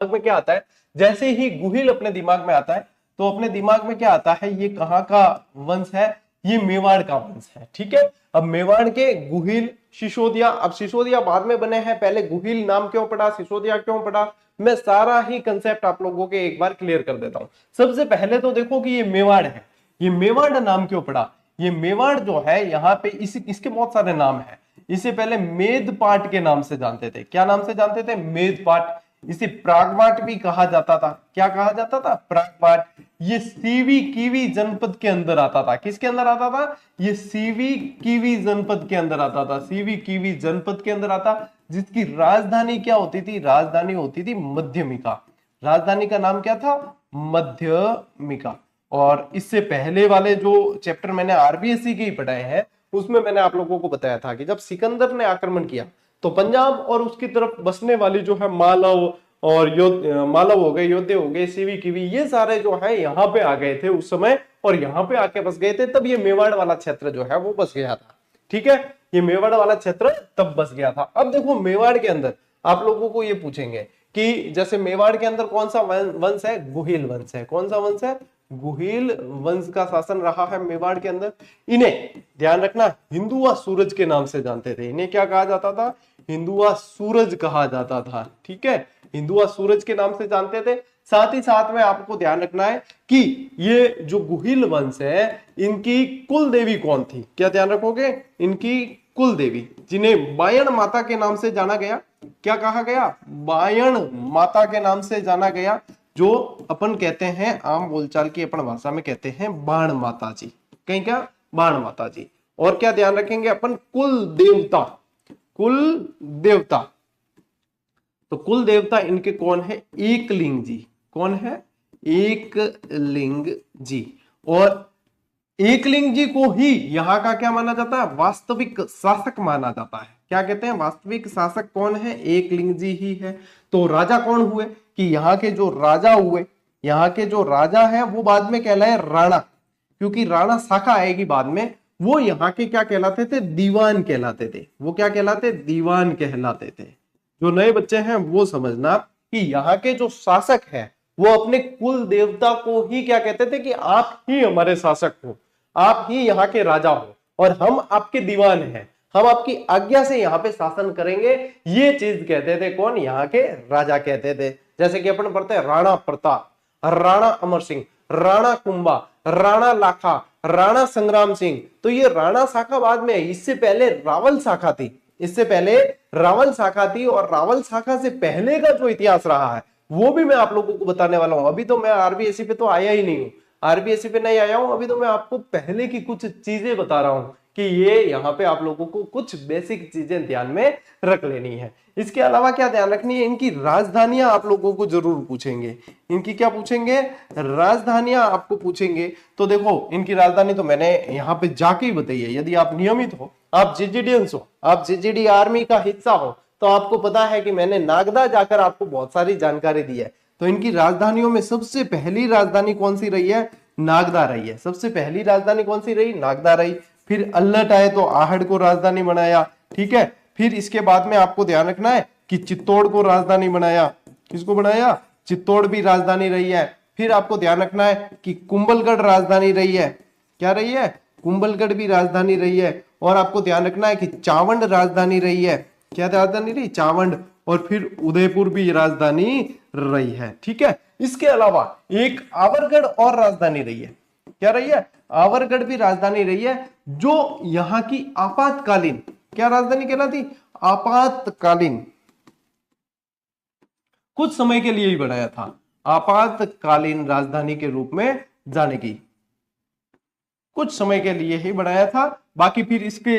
दिमाग में क्या आता है, जैसे ही गुहिल अपने दिमाग में आता है तो अपने दिमाग में क्या आता है, ये कहाँ का वंश है, ये मेवाड़ का वंश है। ठीक है, अब मेवाड़ के गुहिल, सिसोदिया, अब सिसोदिया बाद में बने हैं, पहले गुहिल नाम क्यों पड़ा, सिसोदिया क्यों पड़ा, मैं सारा ही कंसेप्ट आप लोगों के एक बार क्लियर कर देता हूं। सबसे पहले तो देखो कि ये मेवाड़ है, ये मेवाड़ नाम क्यों पड़ा, ये मेवाड़ जो है यहाँ पे इसके बहुत सारे नाम है। इसे पहले मेदपाट के नाम से जानते थे, क्या नाम से जानते थे, मेदपाट। इसे प्रागमाट भी कहा जाता था, क्या कहा जाता था, प्रागमाट। ये सीवी कीवी जनपद के अंदर आता था, किसके अंदर आता था, ये सीवी कीवी जनपद के अंदर आता था, सीवी कीवी जनपद के अंदर आता, जिसकी राजधानी क्या होती थी, राजधानी होती थी मध्यमिका। राजधानी का नाम क्या था, मध्यमिका। और इससे पहले वाले जो चैप्टर मैंने आरबीएससी के ही पढ़ाए हैं उसमें मैंने आप लोगों को बताया था कि जब सिकंदर ने आक्रमण किया तो पंजाब और उसकी तरफ बसने वाली जो है मालव और मालव हो गए, योद्धे हो गए, सीवी कीवी, ये सारे जो है यहाँ पे आ गए थे उस समय और यहाँ पे आके बस गए थे, तब ये मेवाड़ वाला क्षेत्र जो है वो बस गया था। ठीक है, ये मेवाड़ वाला क्षेत्र तब बस गया था। अब देखो मेवाड़ के अंदर आप लोगों को ये पूछेंगे कि जैसे मेवाड़ के अंदर कौन सा वंश है, गुहिल वंश है, कौन सा वंश है, गुहिल वंश का शासन रहा है मेवाड़ के अंदर। इन्हें ध्यान रखना हिंदुआ सूरज के नाम से जानते थे, इन्हें क्या कहा जाता था, हिंदुआ सूरज कहा जाता था। ठीक है, हिंदुआ सूरज के नाम से जानते थे। साथ ही साथ में आपको ध्यान रखना है कि ये जो गुहिल वंश है इनकी कुल देवी कौन थी, क्या ध्यान रखोगे, इनकी कुल देवी, जिन्हें बायण माता के नाम से जाना गया, क्या कहा गया, बायण माता के नाम से जाना गया, जो अपन कहते हैं आम बोलचाल की अपन भाषा में कहते हैं बाण माता जी, कहीं क्या, बाण माता जी। और क्या ध्यान रखेंगे अपन, कुल देवता, कुल देवता, तो कुल देवता इनके कौन है, एकलिंग जी, कौन है, एकलिंग जी। और एकलिंग जी को ही यहाँ का क्या माना जाता है, वास्तविक शासक माना जाता है। क्या कहते हैं, वास्तविक शासक कौन है, एकलिंग जी ही है। तो राजा कौन हुए, कि यहाँ के जो राजा हुए, यहाँ के जो राजा है वो बाद में कहलाए राणा, क्योंकि राणा शाखा आएगी बाद में, वो यहाँ के क्या कहलाते थे, दीवान कहलाते थे। वो क्या कहलाते, दीवान कहलाते थे। जो नए बच्चे हैं वो समझना कि यहाँ के जो शासक है वो अपने कुल देवता को ही क्या कहते थे, कि आप ही हमारे शासक हो, आप ही यहाँ के राजा हो और हम आपके दीवान हैं, हम आपकी आज्ञा से यहाँ पे शासन करेंगे। ये चीज कहते थे कौन, यहाँ के राजा कहते थे। जैसे कि अपन पढ़ते हैं राणा प्रताप, राणा अमर सिंह, राणा कुंभा, राणा लाखा, राणा संग्राम सिंह। तो ये राणा शाखा बाद में, इससे पहले रावल शाखा थी, इससे पहले रावल शाखा थी। और रावल शाखा से पहले का जो इतिहास रहा है वो भी मैं आप लोगों को बताने वाला हूं। अभी तो मैं आरबीएससी पे तो आया ही नहीं हूं, आरबीएससी पे नहीं आया हूं, अभी तो मैं आपको पहले की कुछ चीजें बता रहा हूं कि ये यहाँ पे आप लोगों को कुछ बेसिक चीजें ध्यान में रख लेनी है। इसके अलावा क्या ध्यान रखनी है, इनकी राजधानियां आप लोगों को जरूर पूछेंगे, इनकी क्या पूछेंगे, राजधानियां आपको पूछेंगे। तो देखो इनकी राजधानी तो मैंने यहाँ पे जाके ही बताई है। यदि आप नियमित हो, आप जेजीडियंस हो, आप जेजीडी आर्मी का हिस्सा हो, तो आपको पता है कि मैंने नागदा जाकर आपको बहुत सारी जानकारी दी है। तो इनकी राजधानियों में सबसे पहली राजधानी कौन सी रही है, नागदा रही है। सबसे पहली राजधानी कौन सी रही, नागदा रही। फिर अल्लट आए तो आहड़ को राजधानी बनाया। ठीक है, फिर इसके बाद में आपको ध्यान रखना है कि चित्तौड़ को राजधानी बनाया। किसको बनाया, चित्तौड़ भी राजधानी रही है। फिर आपको ध्यान रखना है कि कुंभलगढ़ राजधानी रही है। क्या रही है, कुंभलगढ़ भी राजधानी रही है। और आपको ध्यान रखना है कि चावंड राजधानी रही है। क्या राजधानी रही, चावंड। और फिर उदयपुर भी राजधानी रही है। ठीक है, इसके अलावा एक आवरगढ़ और राजधानी रही है। क्या रही है, आवरगढ़ भी राजधानी रही है, जो यहाँ की आपातकालीन, क्या राजधानी कहलाती, आपातकालीन, कुछ समय के लिए ही बनाया था, आपातकालीन राजधानी के रूप में जाने की, कुछ समय के लिए ही बनाया था। बाकी फिर इसके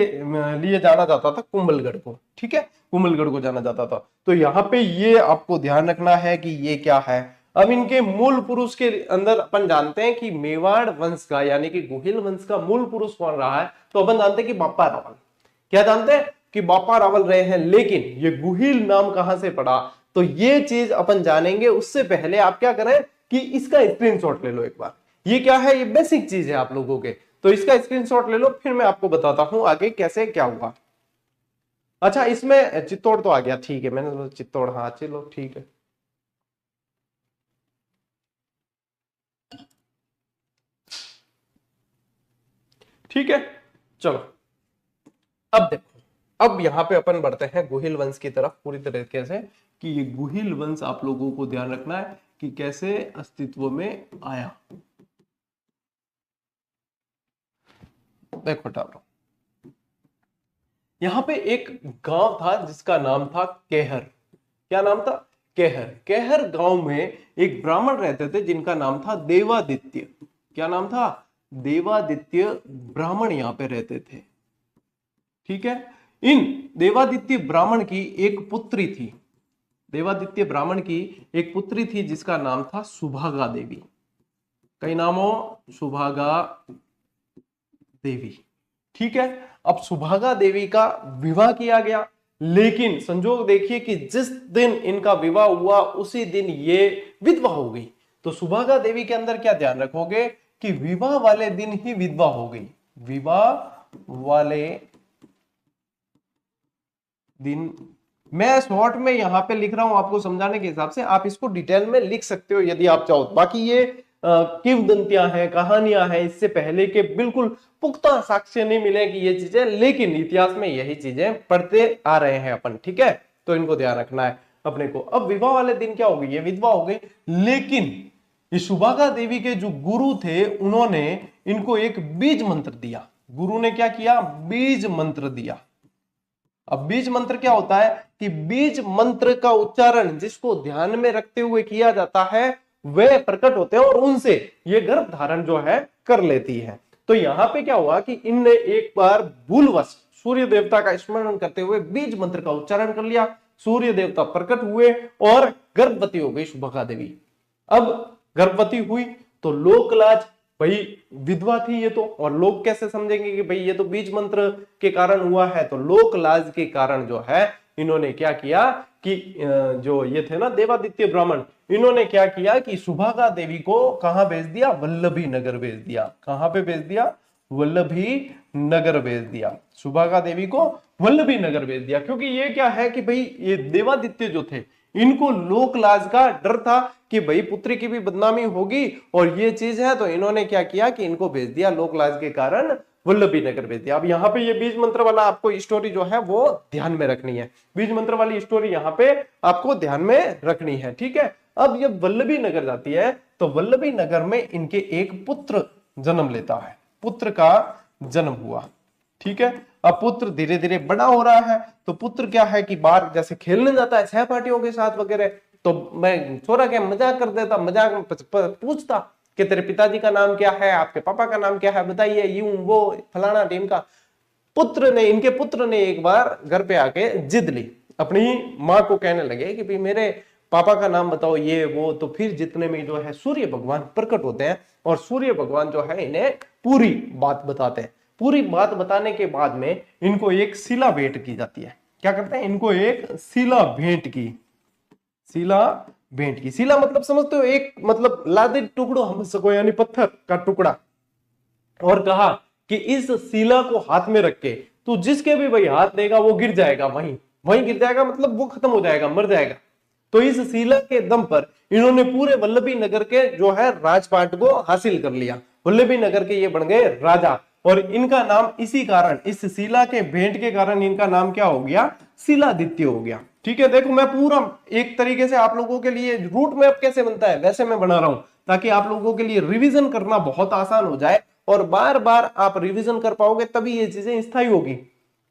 लिए जाना जाता था कुंभलगढ़ को। ठीक है, कुंभलगढ़ को जाना जाता था। तो यहाँ पे ये आपको ध्यान रखना है कि ये क्या है। अब इनके मूल पुरुष के अंदर अपन जानते हैं कि मेवाड़ वंश का यानी कि गुहिल वंश का मूल पुरुष कौन रहा है, तो अपन जानते हैं कि बापा रावल। क्या जानते हैं कि बापा रावल रहे हैं। लेकिन ये गुहिल नाम कहां से पड़ा, तो ये चीज अपन जानेंगे। उससे पहले आप क्या करें कि इसका स्क्रीनशॉट ले लो एक बार। ये क्या है, ये बेसिक चीज है आप लोगों के, तो इसका स्क्रीनशॉट ले लो, फिर मैं आपको बताता हूं आगे कैसे क्या हुआ। अच्छा, इसमें चित्तौड़ तो आ गया, ठीक है, मैंने चित्तौड़, हाँ चलो ठीक है। ठीक है, चलो अब देखो, अब यहां पे अपन बढ़ते हैं गुहिल वंश की तरफ पूरी तरीके से, कि ये गुहिल वंश आप लोगों को ध्यान रखना है कि कैसे अस्तित्व में आया। देखो टालो, यहां पे एक गांव था जिसका नाम था केहर। क्या नाम था? केहर। केहर गांव में एक ब्राह्मण रहते थे जिनका नाम था देवादित्य। क्या नाम था? देवादित्य ब्राह्मण यहां पे रहते थे। ठीक है, इन देवादित्य ब्राह्मण की एक पुत्री थी। देवादित्य ब्राह्मण की एक पुत्री थी जिसका नाम था सुभागा देवी। कई नाम हो? सुभागा देवी। ठीक है, अब सुभागा देवी का विवाह किया गया, लेकिन संजोग देखिए कि जिस दिन इनका विवाह हुआ उसी दिन ये विधवा हो गई। तो सुभागा देवी के अंदर क्या ध्यान रखोगे कि विवाह वाले दिन ही विधवा हो गई। विवाह वाले दिन, मैं शॉर्ट में यहां पे लिख रहा हूं आपको समझाने के हिसाब से, आप इसको डिटेल में लिख सकते हो यदि आप चाहो। बाकी ये किंवदंतियां हैं, कहानियां हैं, इससे पहले के बिल्कुल पुख्ता साक्ष्य नहीं मिले कि ये चीजें, लेकिन इतिहास में यही चीजें पढ़ते आ रहे हैं अपन। ठीक है, तो इनको ध्यान रखना है अपने को। अब विवाह वाले दिन क्या हो गई? ये विधवा हो गई, लेकिन ये सुभागा देवी के जो गुरु थे उन्होंने इनको एक बीज मंत्र दिया। गुरु ने क्या किया? बीज मंत्र दिया। अब बीज मंत्र क्या होता है कि बीज मंत्र का उच्चारण जिसको ध्यान में रखते हुए किया जाता है वे प्रकट होते हैं और उनसे ये गर्भ धारण जो है कर लेती है। तो यहां पे क्या हुआ कि इनने एक बार भूलवश सूर्य देवता का स्मरण करते हुए बीज मंत्र का उच्चारण कर लिया। सूर्य देवता प्रकट हुए और गर्भवती हो गई सुभागा देवी। अब गर्भवती हुई तो लोकलाज, भाई विधवा थी ये तो, और लोग कैसे समझेंगे कि भाई ये तो बीज मंत्र के कारण हुआ है। तो लोक लाज के कारण जो है इन्होंने क्या किया कि जो ये थे ना देवादित्य ब्राह्मण, इन्होंने क्या किया कि सुभागा देवी को कहां भेज दिया? वल्लभी नगर भेज दिया। कहां पे भेज दिया? वल्लभी नगर भेज दिया। सुभागा देवी को वल्लभी नगर भेज दिया, क्योंकि ये क्या है कि भाई ये देवादित्य जो थे इनको लोक लाज का डर था कि भाई पुत्री की भी बदनामी होगी और ये चीज है, तो इन्होंने क्या किया कि इनको भेज दिया लोक लाज के कारण वल्लभी नगर भेज दिया। अब यहाँ पे ये बीज मंत्र वाला आपको स्टोरी जो है वो ध्यान में रखनी है। बीज मंत्र वाली स्टोरी यहाँ पे आपको ध्यान में रखनी है। ठीक है, अब ये वल्लभी नगर जाती है तो वल्लभी नगर में इनके एक पुत्र जन्म लेता है। पुत्र का जन्म हुआ। ठीक है, अब पुत्र धीरे धीरे बड़ा हो रहा है, तो पुत्र क्या है कि बाहर जैसे खेलने जाता है सहपाठियों के साथ वगैरह, तो मैं छोरा क्या मजाक कर देता, मजाक में पूछता कि तेरे पिताजी का नाम क्या है, आपके पापा का नाम क्या है, बताइए, यूं वो फलाना टीम का। इनके पुत्र ने एक बार घर पे आके जिद ली, अपनी माँ को कहने लगे कि भाई मेरे पापा का नाम बताओ, ये वो। तो फिर जितने में जो है सूर्य भगवान प्रकट होते हैं और सूर्य भगवान जो है इन्हें पूरी बात बताते हैं। पूरी बात बताने के बाद में इनको एक शिला भेंट की जाती है। क्या करते हैं? इनको एक शिला भेंट की। शिला भेंट की। शिला मतलब समझते हो? एक मतलब लादे टुकड़ो हम सको, यानी पत्थर का टुकड़ा। और कहा कि इस शिला को हाथ में रख के तो जिसके भी भाई हाथ देगा वो गिर जाएगा, वहीं गिर जाएगा, मतलब वो खत्म हो जाएगा, मर जाएगा। तो इस शिला के दम पर इन्होंने पूरे वल्लभी नगर के जो है राजपाट को हासिल कर लिया। वल्लभी नगर के ये बन गए राजा, और इनका नाम इसी कारण, इस शिला के भेंट के कारण इनका नाम क्या हो गया? शिलादित्य हो गया। ठीक है, देखो मैं पूरा एक तरीके से आप लोगों के लिए रूट मैप कैसे बनता है वैसे मैं बना रहा हूं, ताकि आप लोगों के लिए रिवीजन करना बहुत आसान हो जाए और बार बार आप रिवीजन कर पाओगे, तभी ये चीजें स्थायी होगी।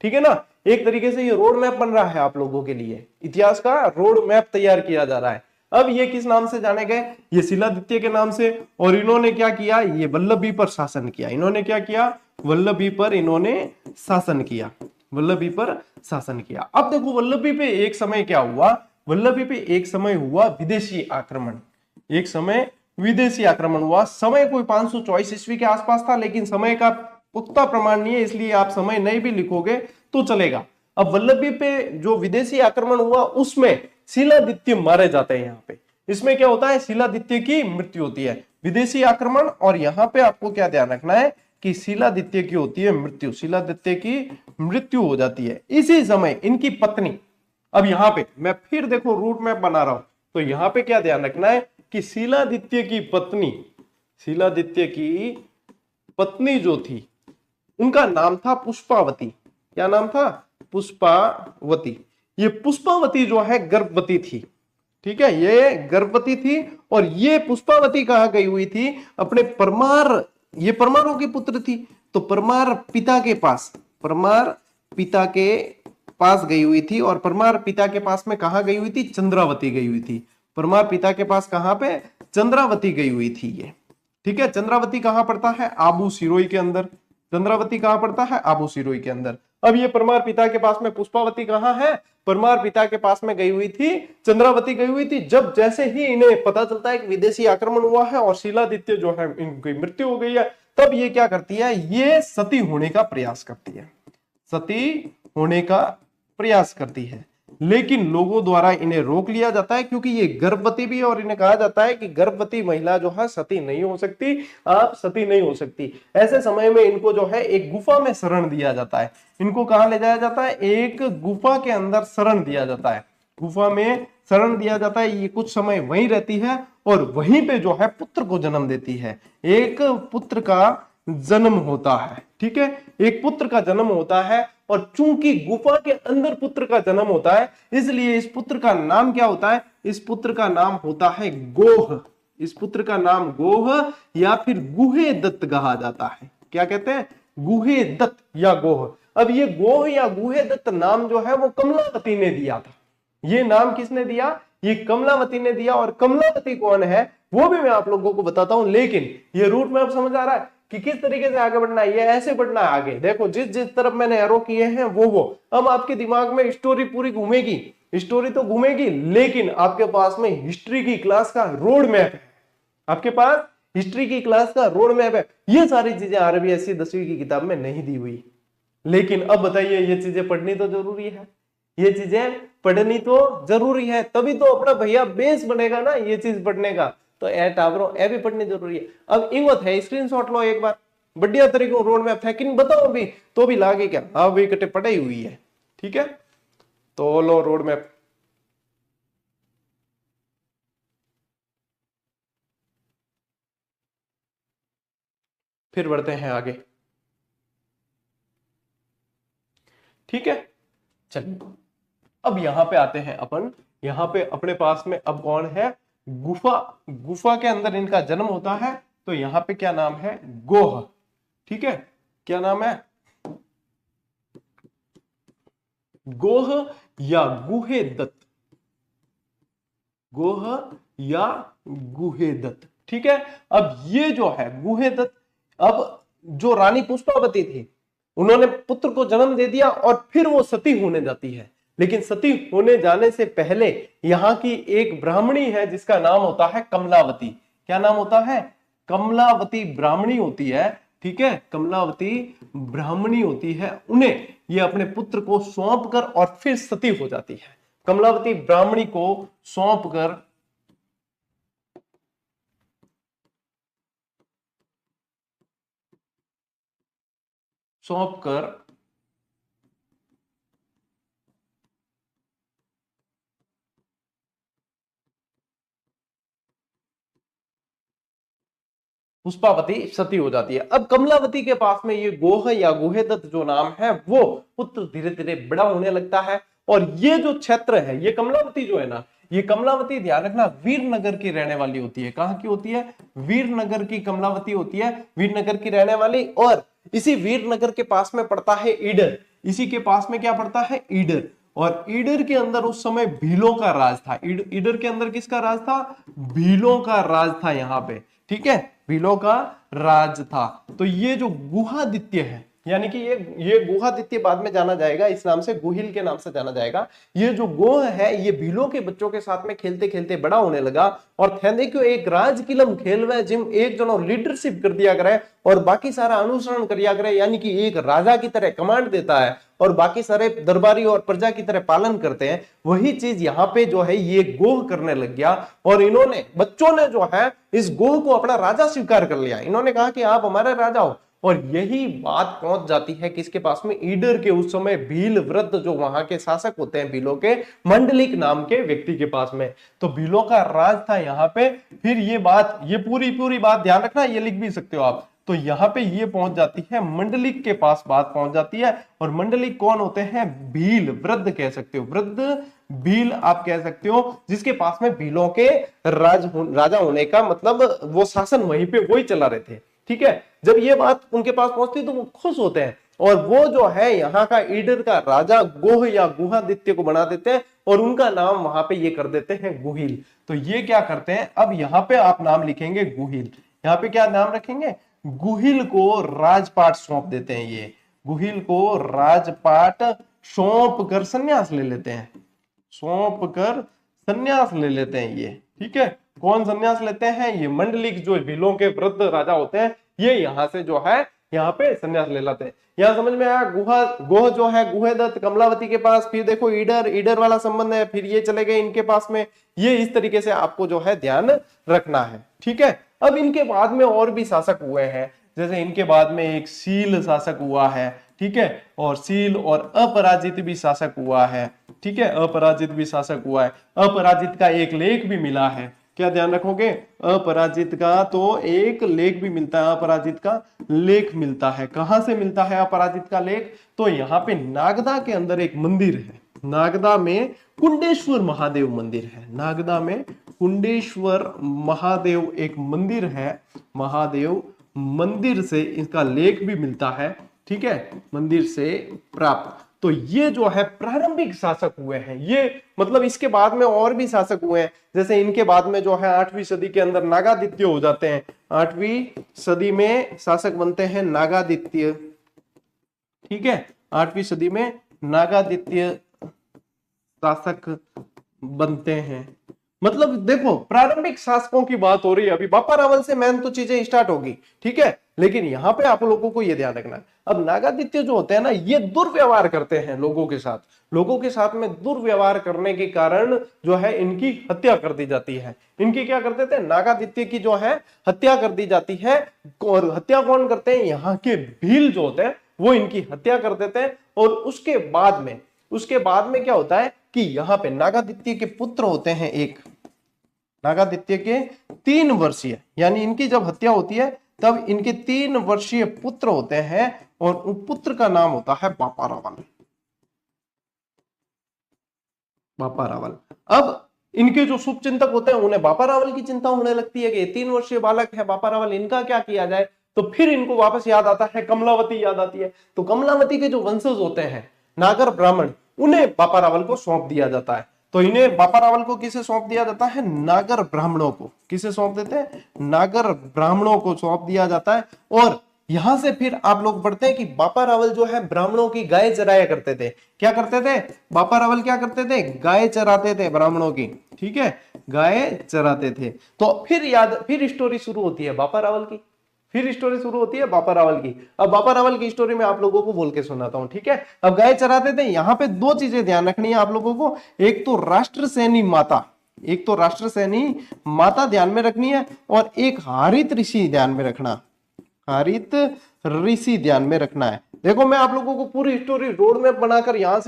ठीक है ना, एक तरीके से ये रोड मैप बन रहा है आप लोगों के लिए, इतिहास का रोड मैप तैयार किया जा रहा है। अब ये किस नाम से जाने गए? ये शिलादित्य के नाम से। और इन्होंने क्या किया? ये वल्लभी पर शासन किया। इन्होंने क्या किया? वल्लभी पर इन्होंने शासन किया। वल्लभी पर शासन किया। अब देखो वल्लभी पे एक समय क्या हुआ? वल्लभी पे एक समय हुआ विदेशी आक्रमण। एक समय विदेशी आक्रमण हुआ। समय कोई 524 ईस्वी के आसपास था, लेकिन समय का पुख्ता प्रमाण नहीं है, इसलिए आप समय नहीं भी लिखोगे तो चलेगा। अब वल्लभी पे जो विदेशी आक्रमण हुआ उसमें शिलादित्य मारे जाते हैं। यहाँ पे इसमें क्या होता है? शिलादित्य की मृत्यु होती है। विदेशी आक्रमण, और यहाँ पे आपको क्या ध्यान रखना है कि शिलादित्य की होती है मृत्यु। शिलादित्य की मृत्यु हो जाती है। इसी समय इनकी पत्नी, अब यहाँ पे मैं फिर देखो रूट मैप बना रहा हूं, तो यहाँ पे क्या ध्यान रखना है कि शिलादित्य की पत्नी, शिलादित्य की पत्नी जो थी उनका नाम था पुष्पावती। क्या नाम था? पुष्पावती। ये पुष्पावती जो है गर्भवती थी, ठीक है, ये गर्भवती थी। और ये पुष्पावती कहाँ गई हुई थी? अपने परमार, ये परमारों की पुत्र थी, तो परमार पिता के पास, परमार पिता के पास गई हुई थी। और परमार पिता के पास में कहा गई हुई थी? चंद्रावती गई हुई थी। परमार पिता के पास कहां पे? चंद्रावती गई हुई थी ये, ठीक है। चंद्रावती कहां पड़ता है? आबू सिरोही के अंदर। चंद्रावती कहां पड़ता है? आबू सिरोही के अंदर। अब ये परमार पिता के पास में पुष्पावती कहां है? परमार पिता के पास में गई हुई थी, चंद्रावती गई हुई थी। जब जैसे ही इन्हें पता चलता है कि विदेशी आक्रमण हुआ है और शीलादित्य जो है इनकी मृत्यु हो गई है, तब ये क्या करती है? ये सती होने का प्रयास करती है, सती होने का प्रयास करती है। लेकिन लोगों द्वारा इन्हें रोक लिया जाता है, क्योंकि ये गर्भवती भी है और इन्हें कहा जाता है कि गर्भवती महिला जो है सती नहीं हो सकती, आप सती नहीं हो सकती। ऐसे समय में इनको जो है एक गुफा में शरण दिया जाता है। इनको कहां ले जाया जाता है? एक गुफा के अंदर शरण दिया जाता है, गुफा में शरण दिया जाता है। ये कुछ समय वहीं रहती है और वहीं पे जो है पुत्र को जन्म देती है। एक पुत्र का जन्म होता है, ठीक है, एक पुत्र का जन्म होता है। और चूंकि गुफा के अंदर पुत्र का जन्म होता है, इसलिए इस पुत्र का नाम क्या होता है? इस पुत्र का नाम होता है गोह। इस पुत्र का नाम गोह या फिर गुहे दत्त कहा जाता है। क्या कहते हैं? गुहे दत्त या गोह। अब ये गोह या गुहे दत्त नाम जो है वो कमलावती ने दिया था। ये नाम किसने दिया? ये कमलावती ने दिया। और कमलावती कौन है वो भी मैं आप लोगों को बताता हूं, लेकिन ये रूट मैप समझ आ रहा है कि किस तरीके से आगे बढ़ना है? ये ऐसे बढ़ना है आगे। देखो जिस जिस तरफ मैंने एरो किए हैं वो अब आपके दिमाग में स्टोरी पूरी घूमेगी, स्टोरी तो घूमेगी, लेकिन आपके पास में हिस्ट्री की क्लास का रोड मैप है। आपके पास हिस्ट्री की क्लास का रोड मैप है। ये सारी चीजें आरबीएससी 10वीं की किताब में नहीं दी हुई, लेकिन अब बताइए ये चीजें पढ़नी तो जरूरी है। ये चीजें पढ़नी तो जरूरी है, तभी तो अपना भैया बेस बनेगा ना ये चीज पढ़ने का। तो ए टावरों ए भी पढ़नी जरूरी है। अब इंगोत है, स्क्रीनशॉट लो एक बार, बढ़िया तरीके रोड मैप है कि बताओ अभी तो भी लागे क्या? हाँ भी कटे पढ़ाई हुई है, ठीक है। तो लो रोड मैप। फिर बढ़ते हैं आगे, ठीक है। चलिए अब यहां पे आते हैं अपन। यहां पे अपने पास में अब कौन है? गुफा। गुफा के अंदर इनका जन्म होता है। तो यहां पे क्या नाम है? गोह, ठीक है। क्या नाम है? गोह या गुहे दत्त। गोह या गुहे दत्त, ठीक है। अब ये जो है गुहे दत्त, अब जो रानी पुष्पावती थी उन्होंने पुत्र को जन्म दे दिया और फिर वो सती होने जाती है। लेकिन सती होने जाने से पहले यहां की एक ब्राह्मणी है जिसका नाम होता है कमलावती। क्या नाम होता है? कमलावती ब्राह्मणी होती है, ठीक है। कमलावती ब्राह्मणी होती है, उन्हें ये अपने पुत्र को सौंप कर और फिर सती हो जाती है। कमलावती ब्राह्मणी को सौंप कर पुष्पावती सती हो जाती है। अब कमलावती के पास में ये गोह या गुहेदत्त जो नाम है वो पुत्र धीरे धीरे बड़ा होने लगता है। और ये जो क्षेत्र है, ये कमलावती जो है ना, ये कमलावती ध्यान रखना वीरनगर की रहने वाली होती है। कहां की होती है? वीरनगर की कमलावती होती है, वीरनगर की रहने वाली। और इसी वीरनगर के पास में पड़ता है ईडर। इसी के पास में क्या पड़ता है? ईडर। और ईडर के अंदर उस समय भीलों का राज था। ईडर के अंदर किसका राज था? भीलों का राज था यहां पे, ठीक है। भीलों का राज था। तो ये जो गुहादित्य है, यानी कि ये गुहादित्य बाद में जाना जाएगा इस नाम से, गुहिल के नाम से जाना जाएगा। ये जो गोह है ये भीलों के बच्चों के साथ में खेलते खेलते बड़ा होने लगा। और थे क्यों एक राज किलम खेल में जिम एक जनो लीडरशिप कर दिया करे और बाकी सारा अनुसरण करिया करे, यानी कि एक राजा की तरह कमांड देता है और बाकी सारे दरबारी और प्रजा की तरह पालन करते हैं। वही चीज यहाँ पे जो है ये गोह करने लग गया। और इन्होंने बच्चों ने जो है इस गोह को अपना राजा स्वीकार कर लिया। इन्होंने कहा कि आप हमारे राजा हो। और यही बात पहुंच जाती है किसके पास में? ईडर के उस समय भील वृद्ध जो वहां के शासक होते हैं भीलों के, मंडलिक नाम के व्यक्ति के पास में। तो भीलों का राज था यहाँ पे। फिर ये बात, ये पूरी बात ध्यान रखना, ये लिख भी सकते हो आप। तो यहाँ पे ये पहुंच जाती है मंडलिक के पास, बात पहुंच जाती है। और मंडलिक कौन होते हैं? भील, वृद्ध कह सकते हो, वृद्ध भील आप कह सकते हो, जिसके पास में भीलों के राजा होने का मतलब वो शासन वहीं पे वही चला रहे थे। ठीक है, जब ये बात उनके पास पहुंचती तो वो खुश होते हैं और वो जो है यहाँ का ईडर का राजा गोह या गुहादित्य को बना देते हैं और उनका नाम वहां पे ये कर देते हैं गुहिल। तो ये क्या करते हैं, अब यहाँ पे आप नाम लिखेंगे गुहिल, यहाँ पे क्या नाम रखेंगे? गुहिल को राजपाट सौंप देते हैं। ये गुहिल को राजपाट सौंप कर संन्यास ले लेते हैं, सौंप कर संन्यास ले लेते हैं ये। ठीक है, कौन संन्यास लेते हैं? ये मंडलिक जो भीलों के वृद्ध राजा होते हैं, ये यहाँ से जो है यहाँ पे संन्यास ले लेते हैं। यहाँ समझ में आया? गोह जो है गुहेदत्त कमलावती के पास, फिर देखो ईडर वाला संबंध है, फिर ये चले गए इनके पास में। ये इस तरीके से आपको जो है ध्यान रखना है। ठीक है, अब इनके बाद में और भी शासक हुए हैं, जैसे इनके बाद में एक शील शासक हुआ है। ठीक है, और शील और अपराजित भी शासक हुआ है। ठीक है, अपराजित भी शासक हुआ है। अपराजित का एक लेख भी मिला है, क्या ध्यान रखोगे? अपराजित का तो एक लेख भी मिलता है, अपराजित का लेख मिलता है। कहां से मिलता है अपराजित का लेख? तो यहाँ पे नागदा के अंदर एक मंदिर है, नागदा में कुंडेश्वर महादेव मंदिर है। नागदा में कुंडेश्वर महादेव एक मंदिर है, महादेव मंदिर से इसका लेख भी मिलता है। ठीक है, मंदिर से प्राप्त। तो ये जो है प्रारंभिक शासक हुए हैं, ये मतलब इसके बाद में और भी शासक हुए हैं, जैसे इनके बाद में जो है 8वीं सदी के अंदर नागादित्य हो जाते हैं। 8वीं सदी में शासक बनते हैं नागादित्य। ठीक है, 8वीं सदी में नागादित्य शासक बनते हैं। मतलब देखो प्रारंभिक शासकों की बात हो रही है, अभी बापा रावल से मेन तो चीजें स्टार्ट होगी। ठीक है, लेकिन यहाँ पे आप लोगों को ये ध्यान रखना है, अब नागादित्य जो होते हैं ना, ये दुर्व्यवहार करते हैं लोगों के साथ। लोगों के साथ में दुर्व्यवहार करने के कारण जो है इनकी हत्या कर दी जाती है। इनकी क्या करते थे? नागादित्य की जो है हत्या कर दी जाती है। और हत्या कौन करते हैं? यहाँ के भील जो होते हैं वो इनकी हत्या कर देते हैं। और उसके बाद में क्या होता है कि यहाँ पे नागादित्य के पुत्र होते हैं, एक नागादित्य के 3 वर्षीय, यानी इनकी जब हत्या होती है तब इनके 3 वर्षीय पुत्र होते हैं और उन पुत्र का नाम होता है बापा रावल। बापा रावल। अब इनके जो शुभचिंतक होते हैं उन्हें बापा रावल की चिंता होने लगती है कि 3 वर्षीय बालक है बापा रावल, इनका क्या किया जाए। तो फिर इनको वापस याद आता है, कमलावती याद आती है। तो कमलावती के जो वंशज होते हैं नागर ब्राह्मण, उन्हें बापा रावल को सौंप दिया जाता है। तो इन्हें बापा रावल को किसे सौंप दिया जाता है? नागर ब्राह्मणों को। किसे सौंप देते हैं? नागर ब्राह्मणों को सौंप दिया जाता है। और यहां से फिर आप लोग पढ़ते हैं कि बापा रावल जो है ब्राह्मणों की गाय चराया करते थे। क्या करते थे? बापा रावल क्या करते थे? गाय चराते थे ब्राह्मणों की। ठीक है, गाय चराते थे। तो फिर स्टोरी शुरू होती है बापा रावल की, फिर स्टोरी शुरू होती है बापा रावल की। अब बापा रावल की स्टोरी में आप लोगों को बोल के सुनाता हूं। ठीक है, अब गाय चराते थे। यहाँ पे 2 चीजें ध्यान रखनी है आप लोगों को, एक तो राष्ट्रसेनी माता, एक तो राष्ट्रसेनी माता ध्यान में रखनी है, और एक हारित ऋषि ध्यान में रखना, हारित ऋषि ध्यान में रखना है। देखो मैं आप लोगों को पूरी स्टोरी रोड मैप बनाकर यहां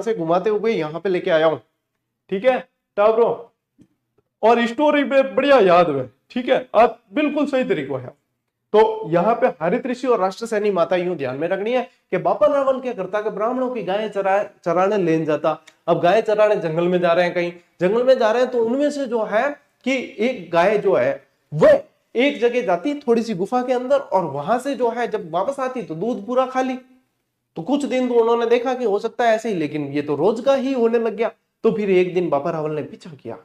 से घुमाते हुए यहाँ पे लेके आया हूं। ठीक है टाब्रो, और स्टोरी में बढ़िया याद है। ठीक है, आप बिल्कुल सही तरीको है। तो यहाँ पे हरित ऋषि और राष्ट्रसेनी माता यूं ध्यान में रखनी है कि बापा रावल क्या करता कि ब्राह्मणों की गाय चराने ले जाता। अब गाय चराने जंगल में जा रहे हैं, कहीं जंगल में जा रहे हैं, तो उनमें से जो है कि एक गाय जो है वह एक जगह जाती थोड़ी सी गुफा के अंदर, और वहां से जो है जब वापस आती तो दूध पूरा खाली। तो कुछ दिन तो उन्होंने देखा कि हो सकता है ऐसे ही, लेकिन ये तो रोज का ही होने लग गया। तो फिर एक दिन बापा रावल ने पीछा किया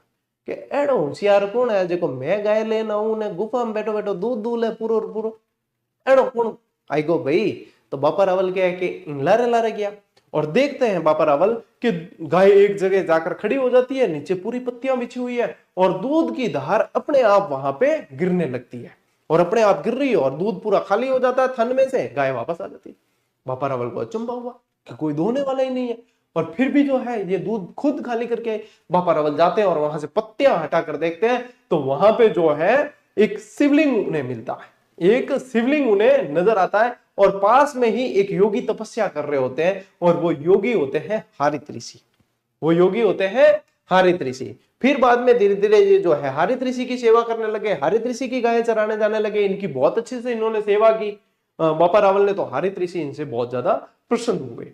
कि एड़ो होशियार कौन है जो मैं गाय लेना हूं ने गुफा में बैठो बैठो दूध दूले पूरो पूरो, एड़ो कौन आई गो भाई। तो बापा रावल क्या है कि लारे लारे गया, और देखते हैं बापा रावल कि गाय एक जगह जाकर खड़ी हो जाती है, नीचे पूरी पत्तियां बिछी हुई है, और दूध की धार अपने आप वहां पे गिरने लगती है, और अपने आप गिर रही है, और दूध पूरा खाली हो जाता है थन में से, गाय वापस आ जाती है। बापा रावल को अचंभा हुआ कि कोई धोने वाला ही नहीं है, और फिर भी जो है ये दूध खुद खाली करके बापा रावल जाते हैं और वहां से पत्तियां हटाकर देखते हैं, तो वहां पे जो है एक शिवलिंग उन्हें मिलता है, एक शिवलिंग उन्हें नजर आता है, और पास में ही एक योगी तपस्या कर रहे होते हैं, और वो योगी होते हैं हारित ऋषि। वो योगी होते हैं हारित ऋषि। फिर बाद में धीरे धीरे ये जो है हारित ऋषि की सेवा करने लगे, हारित ऋषि की गायें चराने जाने लगे, इनकी बहुत अच्छे से इन्होंने सेवा की। बापा रावल ने तो हारित ऋषि इनसे बहुत ज्यादा प्रसन्न हुए,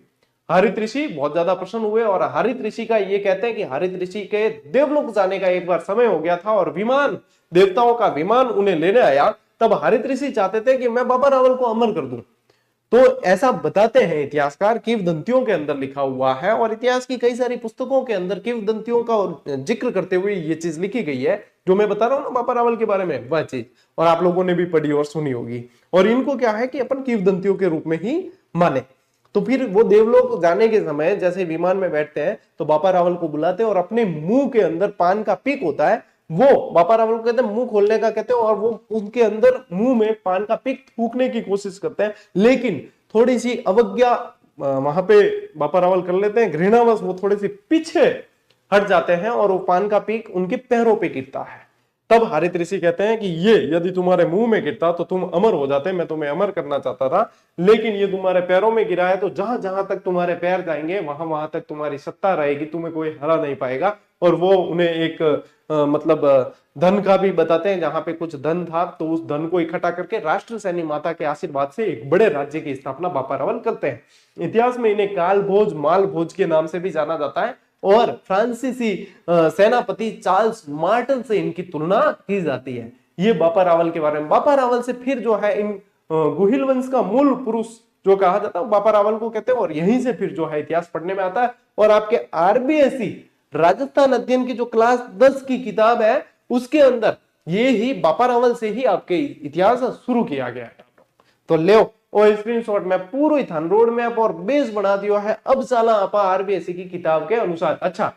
हारित ऋषि बहुत ज्यादा प्रसन्न हुए। और हारित ऋषि का ये कहते हैं कि हारित ऋषि के देवलोक जाने का एक बार समय हो गया था और विमान, देवताओं का विमान उन्हें लेने आया। तब हारित ऋषि चाहते थे कि मैं बाबा रावल को अमर कर दूं। तो ऐसा बताते हैं इतिहासकार, किंवदंतियों के अंदर लिखा हुआ है और इतिहास की कई सारी पुस्तकों के अंदर किंवदंतियों का जिक्र करते हुए ये चीज लिखी गई है जो मैं बता रहा हूं ना बाबा रावल के बारे में, वह चीज। और आप लोगों ने भी पढ़ी और सुनी होगी। और इनको क्या है कि अपन किंवदंतियों के रूप में ही माने। तो फिर वो देवलोक जाने के समय जैसे विमान में बैठते हैं तो बापा रावल को बुलाते हैं और अपने मुंह के अंदर पान का पीक होता है, वो बापा रावल को कहते हैं मुंह खोलने का कहते हैं, और वो उनके अंदर मुंह में पान का पीक थूकने की कोशिश करते हैं। लेकिन थोड़ी सी अवज्ञा वहां पे बापा रावल कर लेते हैं, घृणावश वो थोड़े से पीछे हट जाते हैं और वो पान का पीक उनके पैरों पे गिरता है। तब हारित ऋषि कहते हैं कि ये यदि तुम्हारे मुंह में गिरता तो तुम अमर हो जाते, मैं तुम्हें अमर करना चाहता था, लेकिन ये तुम्हारे पैरों में गिरा है तो जहां जहां तक तुम्हारे पैर जाएंगे वहां वहां तक तुम्हारी सत्ता रहेगी, तुम्हें कोई हरा नहीं पाएगा। और वो उन्हें एक मतलब धन का भी बताते हैं, जहां पे कुछ धन था तो उस धन को इकट्ठा करके राष्ट्र सैनी माता के आशीर्वाद से एक बड़े राज्य की स्थापना बापा रावल करते हैं। इतिहास में इन्हें काल भोज, माल भोज के नाम से भी जाना जाता है और फ्रांसीसी सेनापति चार्ल्स मार्टन से इनकी तुलना की जाती है। ये बापा रावल के बारे में। बापा रावल से फिर जो है इन गुहिल वंश का मूल पुरुष जो कहा जाता है बापा रावल को कहते हैं, और यहीं से फिर जो है इतिहास पढ़ने में आता है। और आपके आरबीएससी राजस्थान अध्ययन की जो क्लास 10 की किताब है उसके अंदर ये ही बापा रावल से ही आपके इतिहास शुरू किया गया है। तो ले और स्क्रीनशॉट में पूरी थान रोड मैप और बेस बना दिया है। अब साला आपा आरबीएससी की किताब के अनुसार। अच्छा,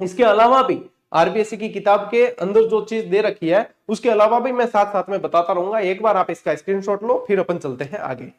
इसके अलावा भी आरबीएससी की किताब के अंदर जो चीज दे रखी है उसके अलावा भी मैं साथ साथ में बताता रहूंगा। एक बार आप इसका स्क्रीनशॉट लो, फिर अपन चलते हैं आगे।